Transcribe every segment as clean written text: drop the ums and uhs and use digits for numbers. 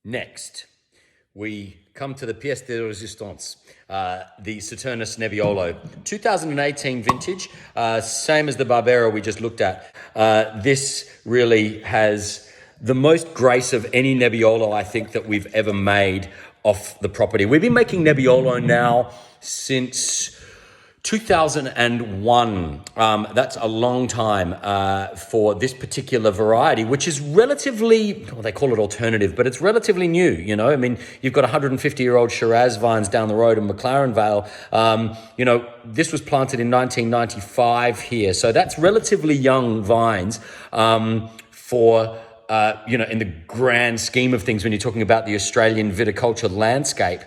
Next, we come to the pièce de résistance, the Saturnus Nebbiolo. 2018 vintage, same as the Barbera we just looked at. This really has the most grace of any Nebbiolo I think that we've ever made off the property. We've been making Nebbiolo now since 2001. That's a long time for this particular variety, which is relatively, well, they call it alternative, but it's relatively new, you know? I mean, you've got 150-year-old Shiraz vines down the road in McLaren Vale. You know, this was planted in 1995 here, so that's relatively young vines for... you know, in the grand scheme of things when you're talking about the Australian viticulture landscape.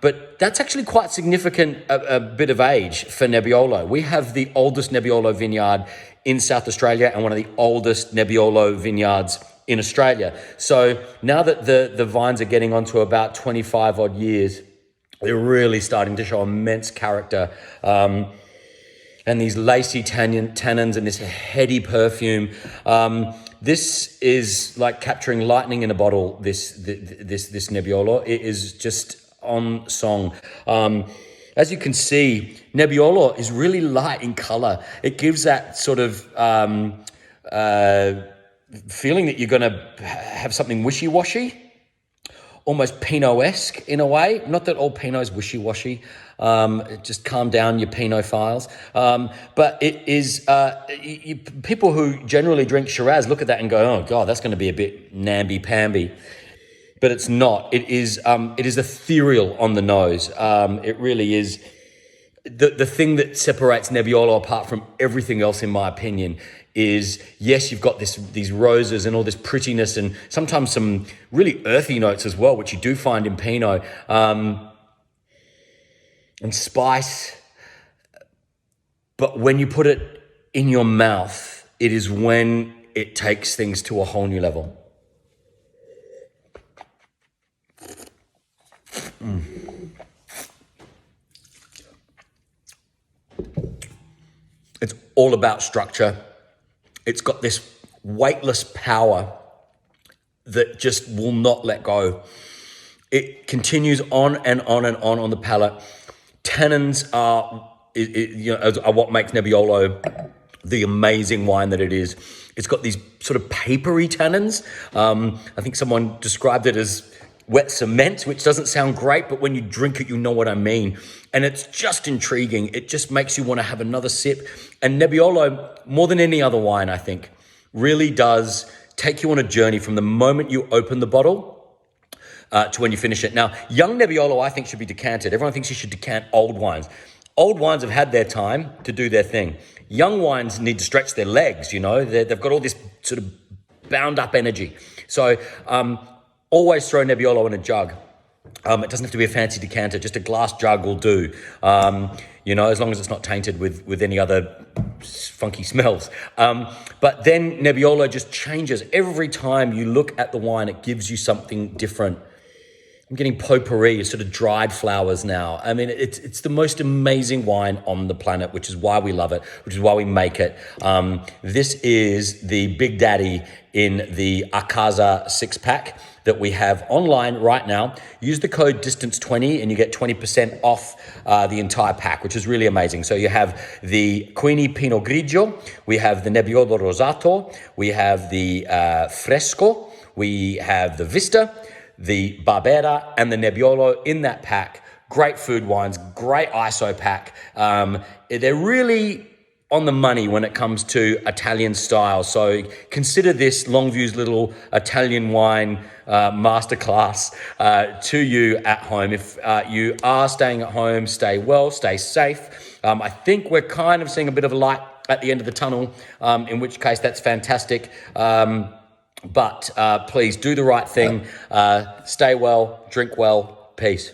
But that's actually quite significant, a bit of age for Nebbiolo. We have the oldest Nebbiolo vineyard in South Australia and one of the oldest Nebbiolo vineyards in Australia. So now that the vines are getting onto about 25 odd years, they're really starting to show immense character. And these lacy tannins and this heady perfume. This is like capturing lightning in a bottle, this Nebbiolo. It is just on song. As you can see, Nebbiolo is really light in color. It gives that sort of feeling that you're gonna have something wishy-washy, almost Pinot-esque in a way. Not that all Pinot is wishy-washy. Just calm down your Pinot-philes. But it is, people who generally drink Shiraz look at that and go, oh God, that's going to be a bit namby-pamby. But it's not. It is ethereal on the nose. It really is. The thing that separates Nebbiolo apart from everything else, in my opinion, is, yes, you've got these roses and all this prettiness and sometimes some really earthy notes as well, which you do find in Pinot, and spice. But when you put it in your mouth, it is when it takes things to a whole new level. It's all about structure. It's got this weightless power that just will not let go. It continues on and on and on the palate. Tannins are what makes Nebbiolo the amazing wine that it is. It's got these sort of papery tannins. I think someone described it as wet cement, which doesn't sound great, but when you drink it, you know what I mean. And it's just intriguing. It just makes you want to have another sip. And Nebbiolo, more than any other wine, I think, really does take you on a journey from the moment you open the bottle to when you finish it. Now, young Nebbiolo, I think, should be decanted. Everyone thinks you should decant old wines. Old wines have had their time to do their thing. Young wines need to stretch their legs, you know. They've got all this sort of bound up energy. So always throw Nebbiolo in a jug. It doesn't have to be a fancy decanter. Just a glass jug will do, you know, as long as it's not tainted with any other funky smells. But then Nebbiolo just changes. Every time you look at the wine, it gives you something different. I'm getting potpourri, sort of dried flowers now. I mean, it's the most amazing wine on the planet, which is why we love it, which is why we make it. This is the Big Daddy in the A Casa 6-pack that we have online right now. Use the code DISTANCE20 and you get 20% off the entire pack, which is really amazing. So you have the Queenie Pinot Grigio, we have the Nebbiolo Rosato, we have the Fresco, we have the Vista, the Barbera, and the Nebbiolo in that pack. Great food wines, great ISO pack. They're really on the money when it comes to Italian style. So consider this Longview's little Italian wine masterclass to you at home. If you are staying at home, stay well, stay safe. I think we're kind of seeing a bit of a light at the end of the tunnel, in which case that's fantastic. But please do the right thing. Stay well, drink well, peace.